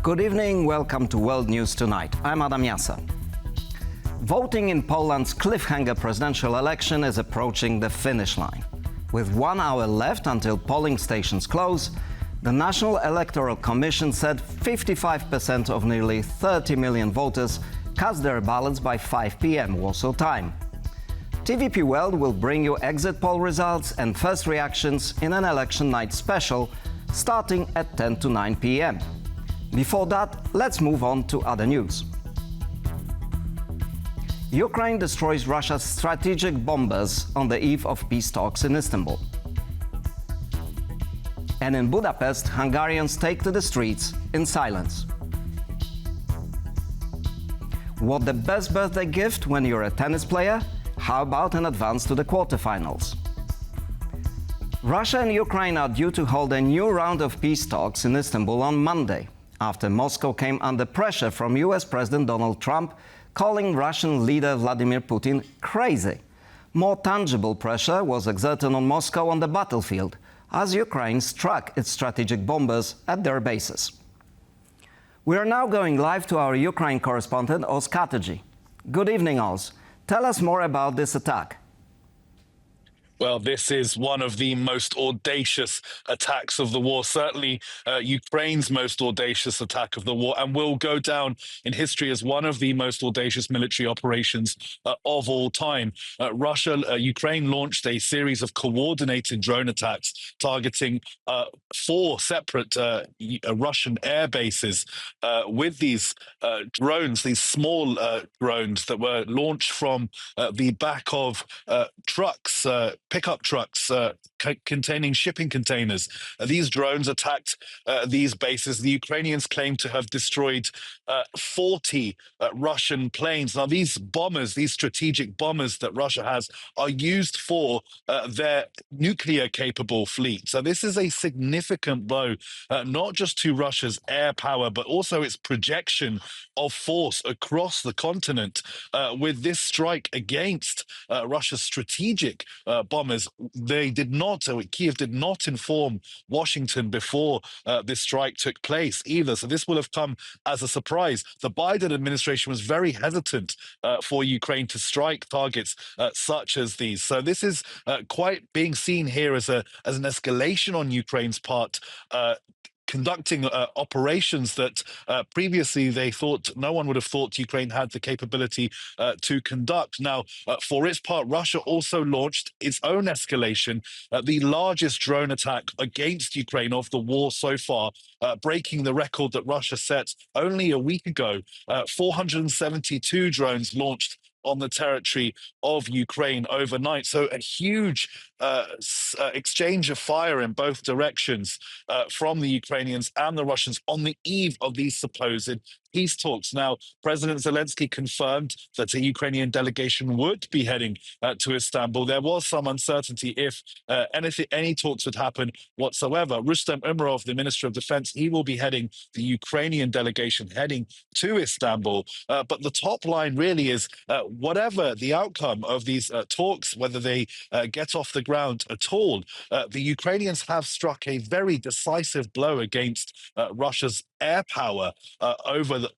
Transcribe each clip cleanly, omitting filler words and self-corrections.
Good evening, welcome to World News Tonight. I'm Adam Jasa. Voting in Poland's cliffhanger presidential election is approaching the finish line. With 1 hour left until polling stations close, the National Electoral Commission said 55% of nearly 30 million voters cast their ballots by 5 p.m. Warsaw time. TVP World will bring you exit poll results and first reactions in an election night special starting at 10 to 9 p.m. Before that, let's move on to other news. Ukraine destroys Russia's strategic bombers on the eve of peace talks in Istanbul. And in Budapest, Hungarians take to the streets in silence. What the best birthday gift when you're a tennis player? How about an advance to the quarterfinals? Russia and Ukraine are due to hold a new round of peace talks in Istanbul on Monday, after Moscow came under pressure from US President Donald Trump, calling Russian leader Vladimir Putin crazy. More tangible pressure was exerted on Moscow on the battlefield, as Ukraine struck its strategic bombers at their bases. We are now going live to our Ukraine correspondent, Oz Kataji. Good evening, Oz. Tell us more about this attack. Well, this is one of the most audacious attacks of the war, certainly Ukraine's most audacious attack of the war, and will go down in history as one of the most audacious military operations of all time. Ukraine launched a series of coordinated drone attacks targeting 4 separate Russian air bases with these drones, these small drones that were launched from the back of trucks, pickup trucks containing shipping containers. These drones attacked these bases. The Ukrainians claim to have destroyed 40 Russian planes. Now, these bombers, these strategic bombers that Russia has, are used for their nuclear-capable fleet. So this is a significant blow, not just to Russia's air power, but also its projection of force across the continent. With this strike against Russia's strategic bombers, Kiev did not inform Washington before this strike took place either. So this will have come as a surprise. The Biden administration was very hesitant for Ukraine to strike targets such as these. So this is quite being seen here as an escalation on Ukraine's part, conducting operations that previously they thought no one would have thought Ukraine had the capability to conduct. Now, for its part, Russia also launched its own escalation, the largest drone attack against Ukraine of the war so far, breaking the record that Russia set only a week ago. 472 drones launched on the territory of Ukraine overnight. So a huge exchange of fire in both directions from the Ukrainians and the Russians on the eve of these supposed peace talks. Now, President Zelensky confirmed that a Ukrainian delegation would be heading to Istanbul. There was some uncertainty if any talks would happen whatsoever. Rustem Umerov, the Minister of Defense, he will be heading the Ukrainian delegation heading to Istanbul. But the top line really is whatever the outcome of these talks, whether they get off the ground at all, the Ukrainians have struck a very decisive blow against Russia's air power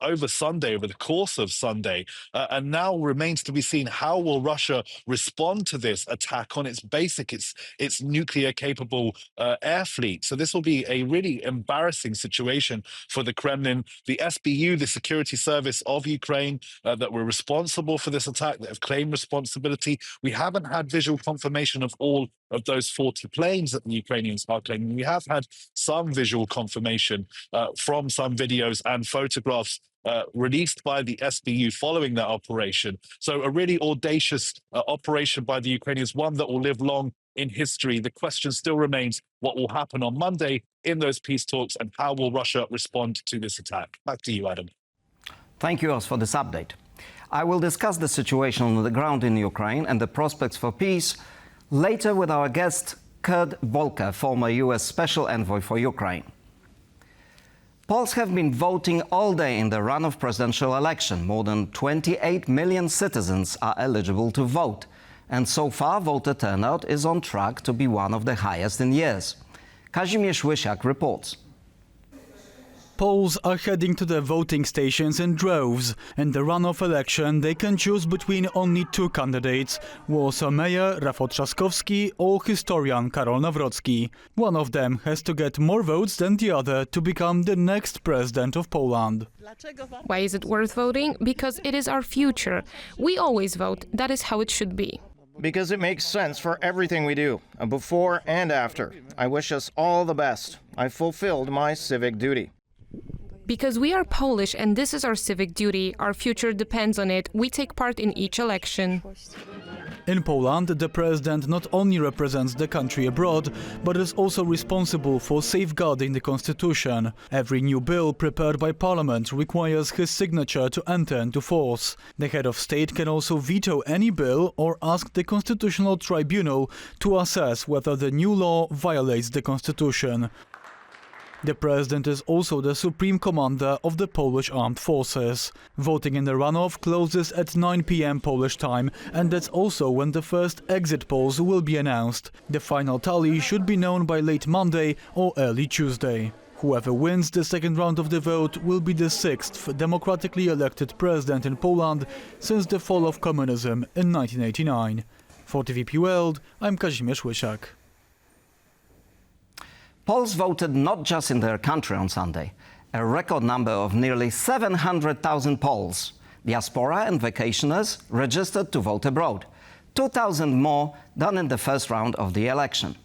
over Sunday, over the course of Sunday, and now remains to be seen how will Russia respond to this attack on its nuclear-capable air fleet. So this will be a really embarrassing situation for the Kremlin. The SBU, the security service of Ukraine, that were responsible for this attack, that have claimed responsibility. We haven't had visual confirmation of all of those 40 planes that the Ukrainians are claiming. We have had some visual confirmation from some videos and photographs released by the SBU following that operation. So a really audacious operation by the Ukrainians, one that will live long in history. The question still remains what will happen on Monday in those peace talks and how will Russia respond to this attack. Back to you, Adam. Thank you, Oz, for this update. I will discuss the situation on the ground in Ukraine and the prospects for peace later with our guest, Kurt Volker, former US Special Envoy for Ukraine. Poles have been voting all day in the runoff presidential election. More than 28 million citizens are eligible to vote. And so far, voter turnout is on track to be one of the highest in years. Kazimierz Łysiak reports. Poles are heading to the voting stations in droves. In the runoff election, they can choose between only two candidates: Warsaw Mayor Rafał Trzaskowski or historian Karol Nawrocki. One of them has to get more votes than the other to become the next president of Poland. Why is it worth voting? Because it is our future. We always vote. That is how it should be. Because it makes sense for everything we do, before and after. I wish us all the best. I fulfilled my civic duty. Because we are Polish and this is our civic duty, our future depends on it, we take part in each election. In Poland, the president not only represents the country abroad, but is also responsible for safeguarding the constitution. Every new bill prepared by parliament requires his signature to enter into force. The head of state can also veto any bill or ask the constitutional tribunal to assess whether the new law violates the constitution. The president is also the supreme commander of the Polish armed forces. Voting in the runoff closes at 9 p.m. Polish time, and that's also when the first exit polls will be announced. The final tally should be known by late Monday or early Tuesday. Whoever wins the second round of the vote will be the sixth democratically elected president in Poland since the fall of communism in 1989. For TVP World, I'm Kazimierz Łysiak. Poles voted not just in their country on Sunday. A record number of nearly 700,000 Poles, diaspora and vacationers, registered to vote abroad. 2,000 more than in the first round of the election.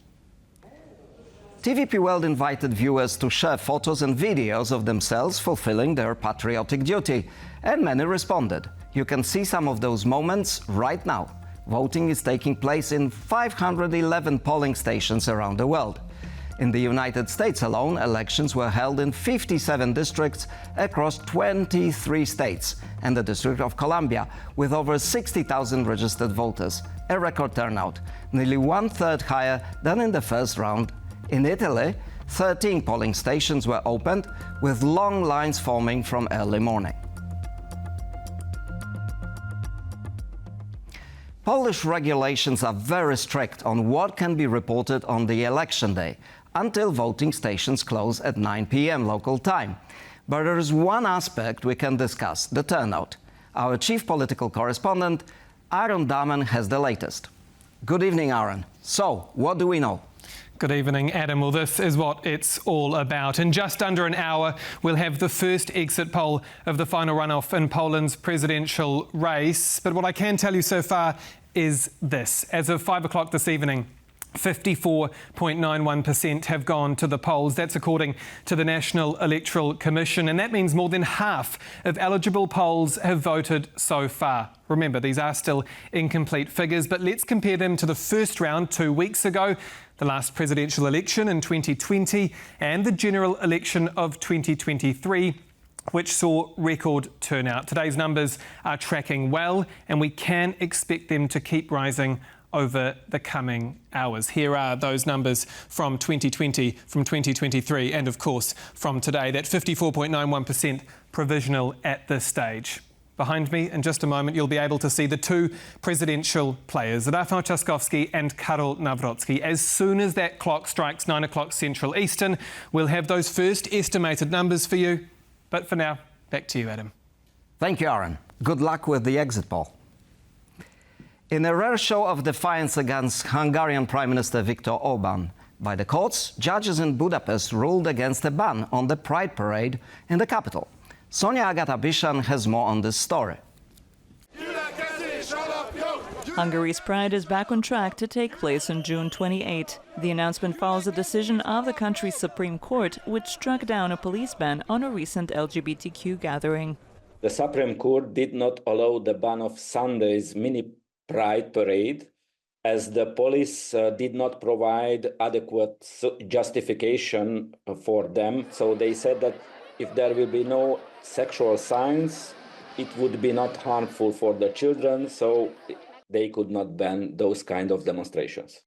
TVP World invited viewers to share photos and videos of themselves fulfilling their patriotic duty, and many responded. You can see some of those moments right now. Voting is taking place in 511 polling stations around the world. In the United States alone, elections were held in 57 districts across 23 states and the District of Columbia, with over 60,000 registered voters, a record turnout, nearly one-third higher than in the first round. In Italy, 13 polling stations were opened, with long lines forming from early morning. Polish regulations are very strict on what can be reported on the election day, until voting stations close at 9 p.m. local time. But there is one aspect we can discuss: the turnout. Our chief political correspondent, Aaron Daman, has the latest. Good evening, Aaron. So, what do we know? Good evening, Adam. Well, this is what it's all about. In just under an hour, we'll have the first exit poll of the final runoff in Poland's presidential race. But what I can tell you so far is this. As of 5 o'clock this evening, 54.91% have gone to the polls. That's according to the National Electoral Commission, and that means more than half of eligible Poles have voted so far. Remember, these are still incomplete figures, but let's compare them to the first round 2 weeks ago, the last presidential election in 2020, and the general election of 2023, which saw record turnout. Today's numbers are tracking well, and we can expect them to keep rising over the coming hours. Here are those numbers from 2020, from 2023, and of course from today. That 54.91% provisional at this stage. Behind me, in just a moment, you'll be able to see the two presidential players, Rafał Trzaskowski and Karol Nawrocki. As soon as that clock strikes 9 o'clock Central Eastern, we'll have those first estimated numbers for you. But for now, back to you, Adam. Thank you, Aaron. Good luck with the exit poll. In a rare show of defiance against Hungarian Prime Minister Viktor Orbán by the courts, judges in Budapest ruled against a ban on the Pride parade in the capital. Sonia Agata-Bishan has more on this story. Hungary's Pride is back on track to take place on June 28. The announcement follows a decision of the country's Supreme Court, which struck down a police ban on a recent LGBTQ gathering. The Supreme Court did not allow the ban of Sunday's mini Pride parade, as the police did not provide adequate justification for them. So they said that if there will be no sexual signs, it would be not harmful for the children, so they could not ban those kind of demonstrations.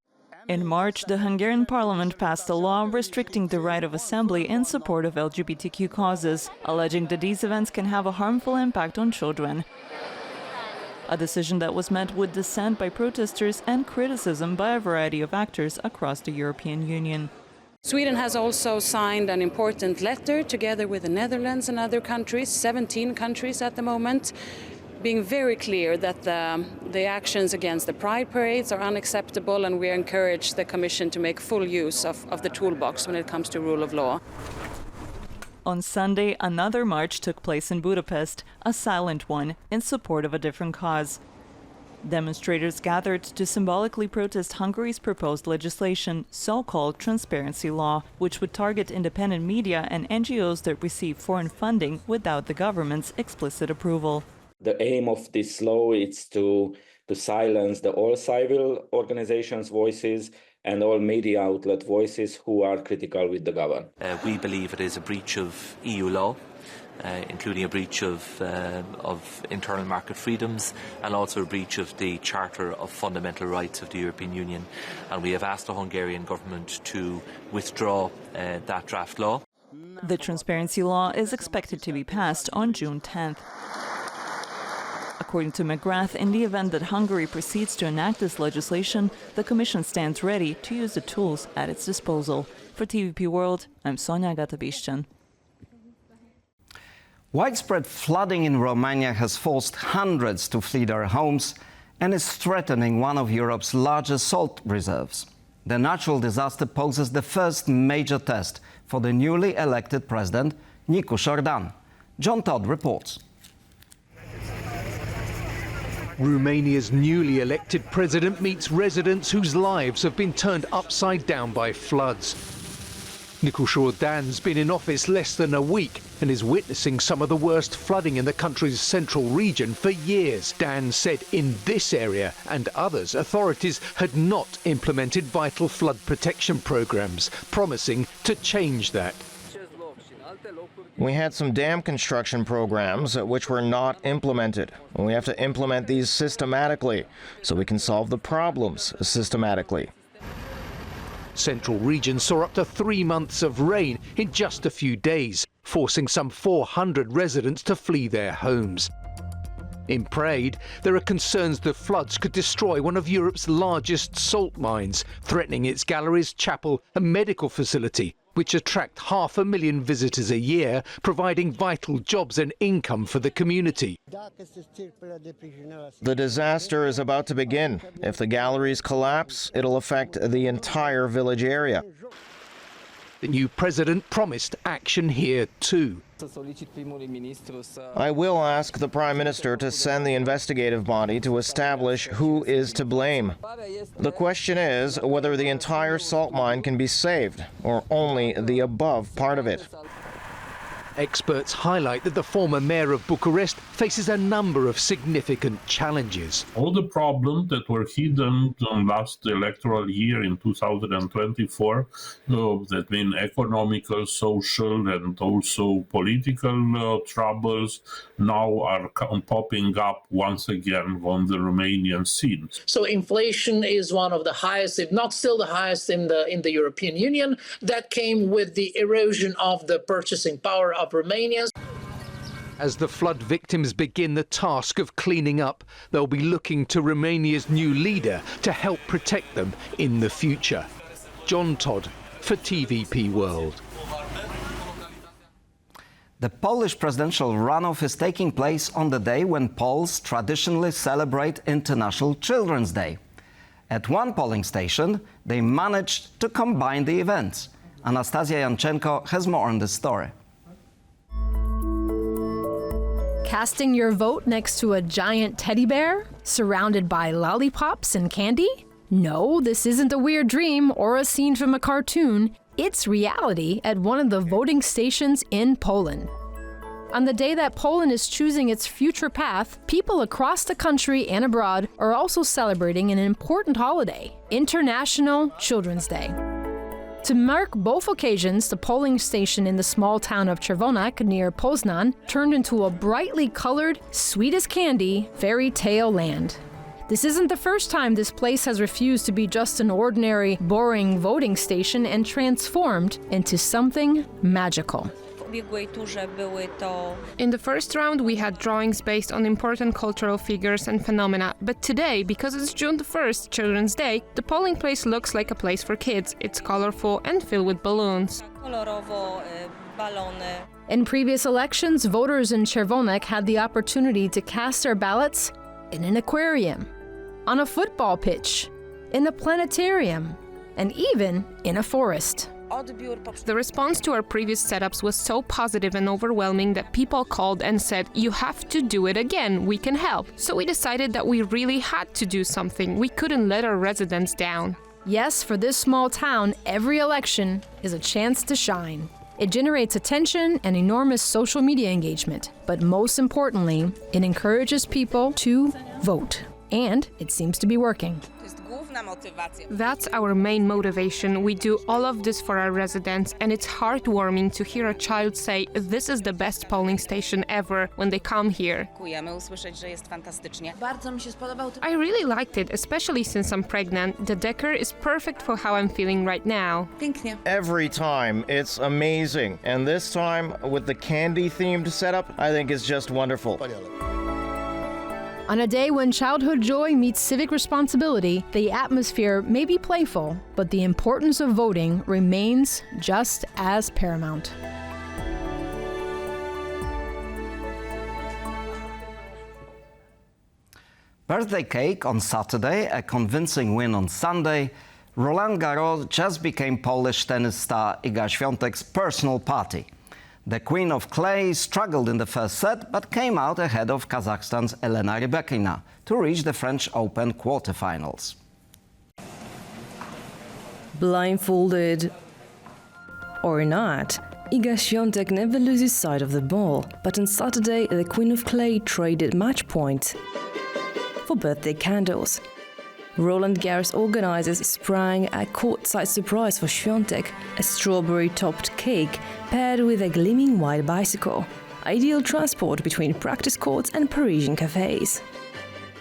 In March, the Hungarian parliament passed a law restricting the right of assembly in support of LGBTQ causes, alleging that these events can have a harmful impact on children. A decision that was met with dissent by protesters and criticism by a variety of actors across the European Union. Sweden has also signed an important letter together with the Netherlands and other countries, 17 countries at the moment, being very clear that the actions against the Pride parades are unacceptable, and we encourage the Commission to make full use of the toolbox when it comes to rule of law. On Sunday, another march took place in Budapest, a silent one, in support of a different cause. Demonstrators gathered to symbolically protest Hungary's proposed legislation, so-called transparency law, which would target independent media and NGOs that receive foreign funding without the government's explicit approval. The aim of this law is to silence all civil organizations' voices and all media outlet voices who are critical with the government. We believe it is a breach of EU law, including a breach of internal market freedoms and also a breach of the Charter of Fundamental Rights of the European Union. And we have asked the Hungarian government to withdraw that draft law. The transparency law is expected to be passed on June 10th. According to McGrath, in the event that Hungary proceeds to enact this legislation, the Commission stands ready to use the tools at its disposal. For TVP World, I'm Sonia Gatabiszczan. Widespread flooding in Romania has forced hundreds to flee their homes and is threatening one of Europe's largest salt reserves. The natural disaster poses the first major test for the newly elected president, Nicu Șordan. John Todd reports. Romania's newly elected president meets residents whose lives have been turned upside down by floods. Nicu Șordan's been in office less than a week and is witnessing some of the worst flooding in the country's central region for years. Dan said in this area and others, authorities had not implemented vital flood protection programs, promising to change that. We had some dam construction programs which were not implemented. We have to implement these systematically so we can solve the problems systematically. Central region saw up to 3 months of rain in just a few days, forcing some 400 residents to flee their homes. In Pride, there are concerns the floods could destroy one of Europe's largest salt mines, threatening its galleries, chapel and medical facility, which attract 500,000 visitors a year, providing vital jobs and income for the community. The disaster is about to begin. If the galleries collapse, it'll affect the entire village area. The new president promised action here too. I will ask the Prime Minister to send the investigative body to establish who is to blame. The question is whether the entire salt mine can be saved, or only the above part of it. Experts highlight that the former mayor of Bucharest faces a number of significant challenges. All the problems that were hidden last electoral year in 2024, that mean economical, social and also political troubles, now are popping up once again on the Romanian scene. So inflation is one of the highest, if not still the highest in the European Union. That came with the erosion of the purchasing power of Romanians. As the flood victims begin the task of cleaning up, they'll be looking to Romania's new leader to help protect them in the future. John Todd for TVP World. The Polish presidential runoff is taking place on the day when Poles traditionally celebrate International Children's Day. At one polling station, they managed to combine the events. Anastasia Yanchenko has more on this story. Casting your vote next to a giant teddy bear, surrounded by lollipops and candy? No, this isn't a weird dream or a scene from a cartoon. It's reality at one of the voting stations in Poland. On the day that Poland is choosing its future path, people across the country and abroad are also celebrating an important holiday, International Children's Day. To mark both occasions, the polling station in the small town of Czerwonak near Poznan turned into a brightly colored, sweet as candy, fairy tale land. This isn't the first time this place has refused to be just an ordinary, boring voting station and transformed into something magical. In the first round, we had drawings based on important cultural figures and phenomena, but today, because it's June the 1st, Children's Day, the polling place looks like a place for kids. It's colorful and filled with balloons. In previous elections, voters in Czerwonek had the opportunity to cast their ballots in an aquarium, on a football pitch, in a planetarium, and even in a forest. The response to our previous setups was so positive and overwhelming that people called and said, "You have to do it again, we can help." So we decided that we really had to do something. We couldn't let our residents down. Yes, for this small town, every election is a chance to shine. It generates attention and enormous social media engagement. But most importantly, it encourages people to vote. And it seems to be working. That's our main motivation. We do all of this for our residents, and it's heartwarming to hear a child say, "This is the best polling station ever," when they come here. I really liked it, especially since I'm pregnant. The decor is perfect for how I'm feeling right now. Every time, it's amazing. And this time, with the candy-themed setup, I think it's just wonderful. On a day when childhood joy meets civic responsibility, the atmosphere may be playful, but the importance of voting remains just as paramount. Birthday cake on Saturday, a convincing win on Sunday. Roland Garros just became Polish tennis star Iga Świątek's personal party. The Queen of Clay struggled in the first set, but came out ahead of Kazakhstan's Elena Rybakina to reach the French Open quarterfinals. Blindfolded or not, Iga Świątek never loses sight of the ball, but on Saturday the Queen of Clay traded match points for birthday candles. Roland Garros organizers sprang a courtside surprise for Świątek, a strawberry-topped cake paired with a gleaming white bicycle, ideal transport between practice courts and Parisian cafes.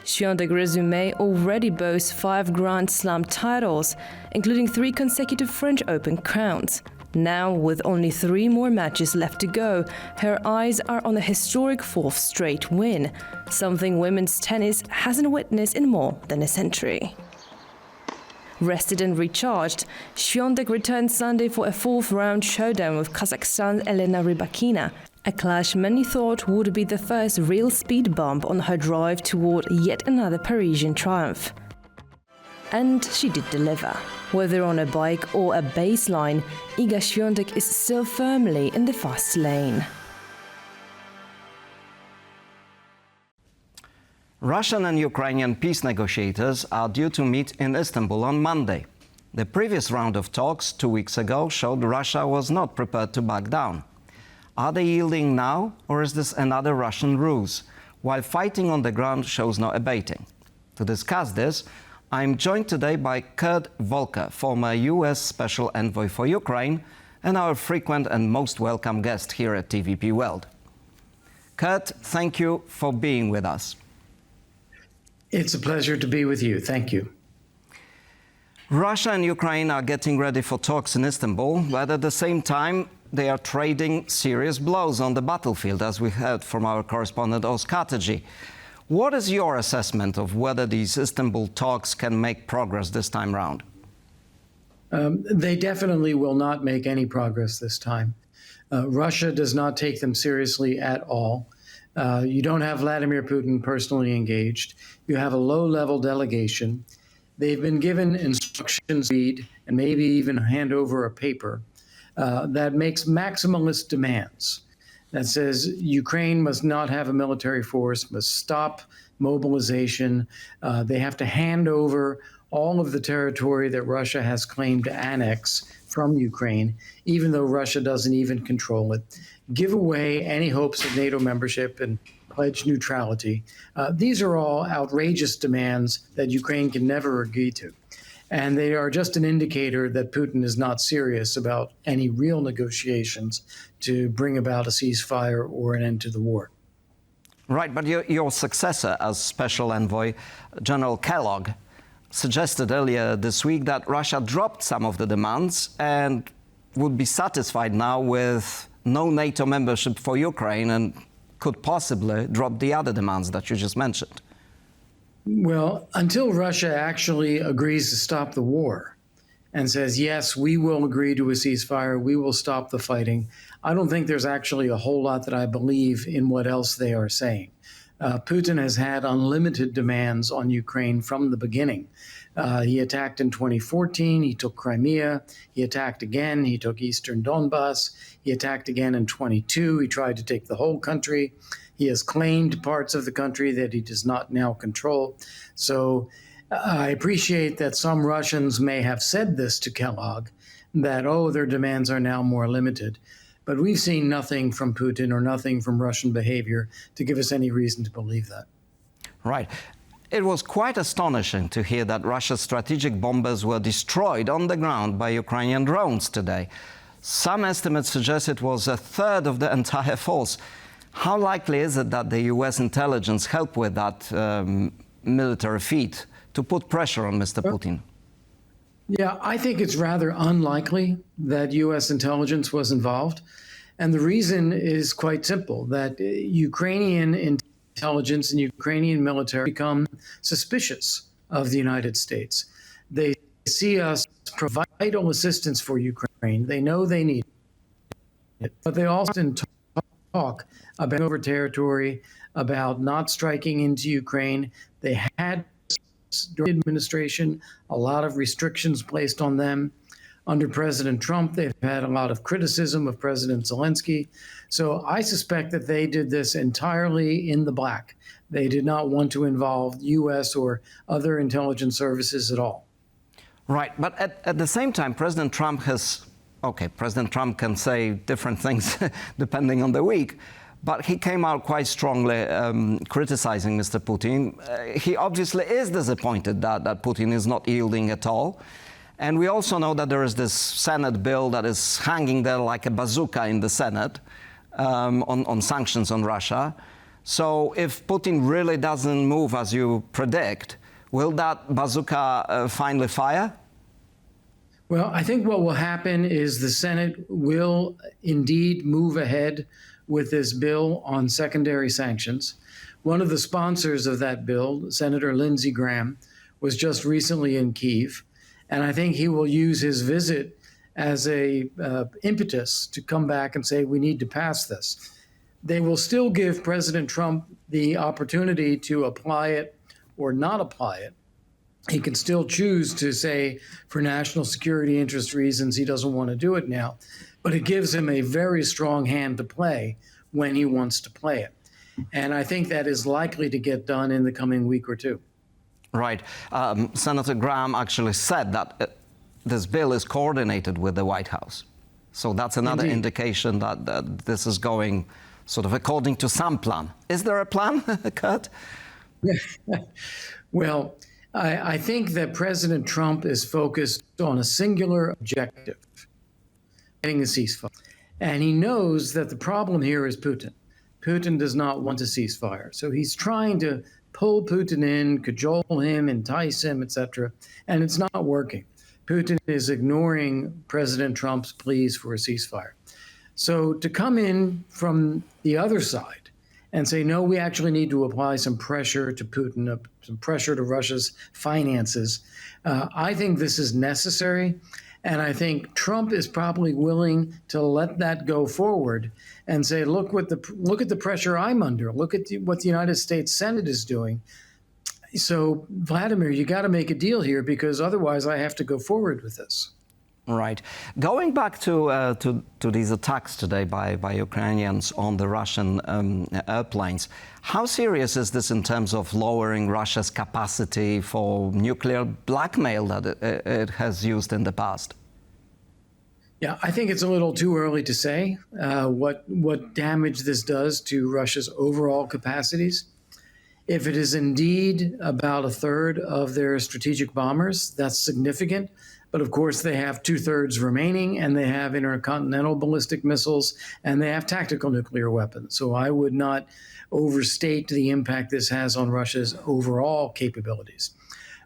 Świątek's resume already boasts 5 Grand Slam titles, including 3 consecutive French Open crowns. Now, with only 3 more matches left to go, her eyes are on a historic 4th straight win, something women's tennis hasn't witnessed in more than a century. Rested and recharged, Świątek returned Sunday for a 4th-round showdown with Kazakhstan's Elena Rybakina, a clash many thought would be the first real speed bump on her drive toward yet another Parisian triumph. And she did deliver. Whether on a bike or a baseline, Iga Świątek is still firmly in the fast lane. Russian and Ukrainian peace negotiators are due to meet in Istanbul on Monday. The previous round of talks 2 weeks ago showed Russia was not prepared to back down. Are they yielding now, or is this another Russian ruse? While fighting on the ground shows no abating. To discuss this, I'm joined today by Kurt Volker, former US Special Envoy for Ukraine, and our frequent and most welcome guest here at TVP World. Kurt, thank you for being with us. It's a pleasure to be with you. Thank you. Russia and Ukraine are getting ready for talks in Istanbul, but at the same time, they are trading serious blows on the battlefield, as we heard from our correspondent Oskar Tegi. What is your assessment of whether these Istanbul talks can make progress this time round? They definitely will not make any progress this time. Russia does not take them seriously at all. You don't have Vladimir Putin personally engaged. You have a low-level delegation. They've been given instructions to read and maybe even hand over a paper that makes maximalist demands. That says Ukraine must not have a military force, must stop mobilization. They have to hand over all of the territory that Russia has claimed to annex from Ukraine, even though Russia doesn't even control it. Give away any hopes of NATO membership and pledge neutrality. These are all outrageous demands that Ukraine can never agree to. And they are just an indicator that Putin is not serious about any real negotiations to bring about a ceasefire or an end to the war. Right, but your successor as Special Envoy, General Kellogg, suggested earlier this week that Russia dropped some of the demands and would be satisfied now with no NATO membership for Ukraine and could possibly drop the other demands that you just mentioned? Well, until Russia actually agrees to stop the war and says, yes, we will agree to a ceasefire, we will stop the fighting, I don't think there's actually a whole lot that I believe in what else they are saying. Putin has had unlimited demands on Ukraine from the beginning. He attacked in 2014, he took Crimea, he attacked again, he took eastern Donbass, he attacked again in 22, he tried to take the whole country. He has claimed parts of the country that he does not now control. So I appreciate that some Russians may have said this to Kellogg, that, oh, their demands are now more limited. But we've seen nothing from Putin or nothing from Russian behavior to give us any reason to believe that. Right. It was quite astonishing to hear that Russia's strategic bombers were destroyed on the ground by Ukrainian drones today. Some estimates suggest it was a third of the entire force. How likely is it that the US intelligence helped with that military feat to put pressure on Mr. Putin? Yeah, I think it's rather unlikely that U.S. intelligence was involved. And the reason is quite simple, that Ukrainian intelligence and Ukrainian military become suspicious of the United States. They see us provide vital assistance for Ukraine. They know they need it, but they often talk about over territory, about not striking into Ukraine. They had during the administration, a lot of restrictions placed on them. Under President Trump, they've had a lot of criticism of President Zelensky. So I suspect that they did this entirely in the black. They did not want to involve U.S. or other intelligence services at all. Right, but at the same time, President Trump President Trump can say different things depending on the week. But he came out quite strongly criticizing Mr. Putin. He obviously is disappointed that Putin is not yielding at all. And we also know that there is this Senate bill that is hanging there like a bazooka in the Senate on sanctions on Russia. So if Putin really doesn't move as you predict, will that bazooka finally fire? Well, I think what will happen is the Senate will indeed move ahead with this bill on secondary sanctions. One of the sponsors of that bill, Senator Lindsey Graham, was just recently in Kyiv, and I think he will use his visit as a impetus to come back and say, we need to pass this. They will still give President Trump the opportunity to apply it or not apply it. He can still choose to say, for national security interest reasons, he doesn't want to do it now. But it gives him a very strong hand to play when he wants to play it. And I think that is likely to get done in the coming week or two. Right. Senator Graham actually said that this bill is coordinated with the White House. So that's another indication that this is going sort of according to some plan. Is there a plan, Kurt? Well, I think that President Trump is focused on a singular objective, getting a ceasefire. And he knows that the problem here is Putin. Putin does not want a ceasefire. So he's trying to pull Putin in, cajole him, entice him, etc. And it's not working. Putin is ignoring President Trump's pleas for a ceasefire. So to come in from the other side and say, no, we actually need to apply some pressure to Putin, some pressure to Russia's finances, I think this is necessary. And I think Trump is probably willing to let that go forward and say, look at the pressure I'm under. Look at what the United States Senate is doing. So, Vladimir, you got to make a deal here because otherwise I have to go forward with this. Right. Going back to these attacks today by Ukrainians on the Russian airplanes, how serious is this in terms of lowering Russia's capacity for nuclear blackmail that it has used in the past? Yeah, I think it's a little too early to say what damage this does to Russia's overall capacities. If it is indeed about a third of their strategic bombers, that's significant. But of course, they have 2/3 remaining, and they have intercontinental ballistic missiles, and they have tactical nuclear weapons. So I would not overstate the impact this has on Russia's overall capabilities.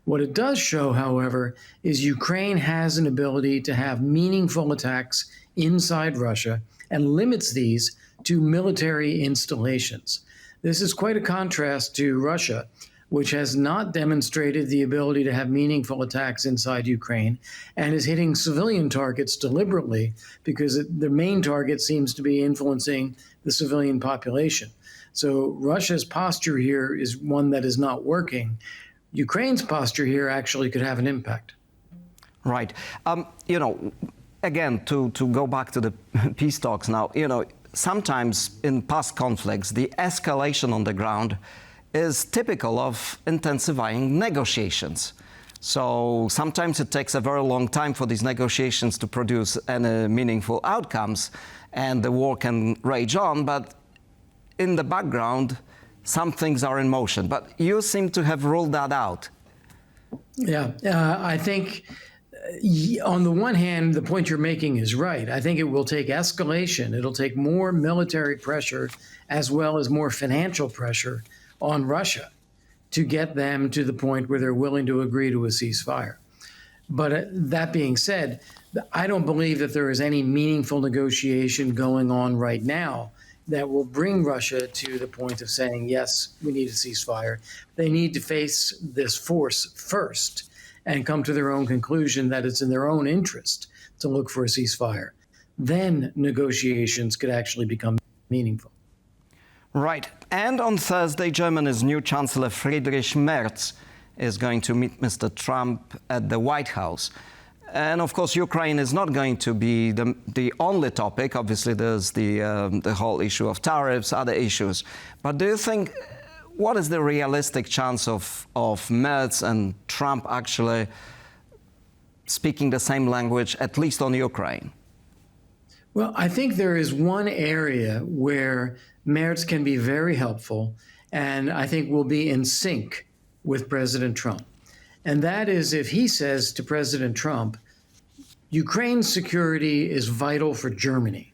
What it does show, however, is Ukraine has an ability to have meaningful attacks inside Russia and limits these to military installations. This is quite a contrast to Russia, which has not demonstrated the ability to have meaningful attacks inside Ukraine and is hitting civilian targets deliberately because the main target seems to be influencing the civilian population. So Russia's posture here is one that is not working. Ukraine's posture here actually could have an impact. Right. Again, to go back to the peace talks now, sometimes in past conflicts, the escalation on the ground is typical of intensifying negotiations. So sometimes it takes a very long time for these negotiations to produce any meaningful outcomes, and the war can rage on, but in the background, some things are in motion. But you seem to have ruled that out. Yeah, I think on the one hand, the point you're making is right. I think it will take escalation. It'll take more military pressure as well as more financial pressure on Russia to get them to the point where they're willing to agree to a ceasefire. But that being said, I don't believe that there is any meaningful negotiation going on right now that will bring Russia to the point of saying, yes, we need a ceasefire. They need to face this force first and come to their own conclusion that it's in their own interest to look for a ceasefire. Then negotiations could actually become meaningful. Right. And on Thursday, Germany's new Chancellor Friedrich Merz is going to meet Mr. Trump at the White House. And of course, Ukraine is not going to be the only topic. Obviously, there's the whole issue of tariffs, other issues. But do you think, what is the realistic chance of Merz and Trump actually speaking the same language, at least on Ukraine? Well, I think there is one area where Merz can be very helpful, and I think will be in sync with President Trump. And that is if he says to President Trump, Ukraine's security is vital for Germany.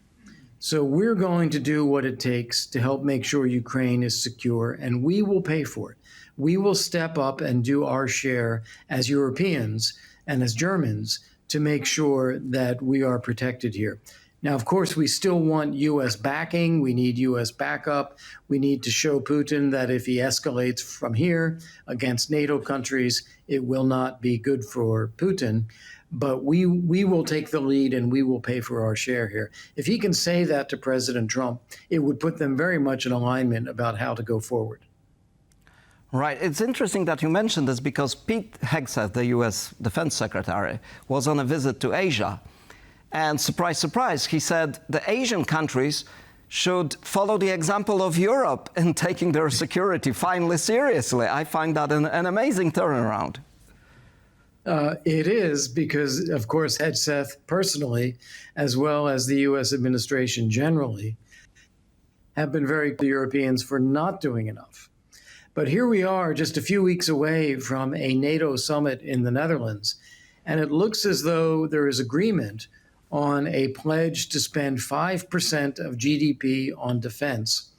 So we're going to do what it takes to help make sure Ukraine is secure, and we will pay for it. We will step up and do our share as Europeans and as Germans to make sure that we are protected here. Now, of course, we still want U.S. backing. We need U.S. backup. We need to show Putin that if he escalates from here against NATO countries, it will not be good for Putin. But we will take the lead and we will pay for our share here. If he can say that to President Trump, it would put them very much in alignment about how to go forward. Right. It's interesting that you mentioned this because Pete Hegseth, the U.S. Defense Secretary, was on a visit to Asia. And surprise, surprise, he said the Asian countries should follow the example of Europe in taking their security finally seriously. I find that an amazing turnaround. It is because, of course, Hegseth personally, as well as the U.S. administration generally, have been very clear to Europeans for not doing enough. But here we are just a few weeks away from a NATO summit in the Netherlands, and it looks as though there is agreement on a pledge to spend 5% of GDP on defense,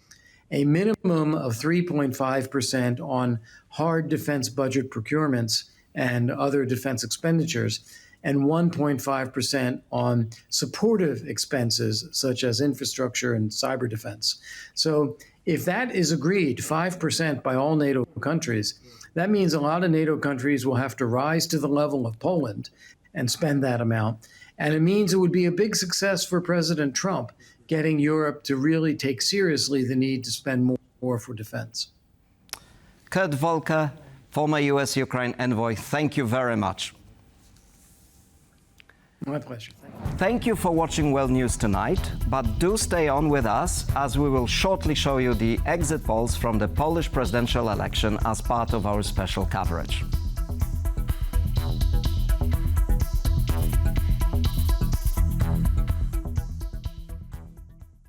a minimum of 3.5% on hard defense budget procurements and other defense expenditures, and 1.5% on supportive expenses such as infrastructure and cyber defense. So if that is agreed, 5% by all NATO countries, that means a lot of NATO countries will have to rise to the level of Poland and spend that amount. And it means it would be a big success for President Trump, getting Europe to really take seriously the need to spend more for defense. Kurt Volker, former U.S.-Ukraine envoy, thank you very much. My pleasure. Thank you for watching World News Tonight, but do stay on with us as we will shortly show you the exit polls from the Polish presidential election as part of our special coverage.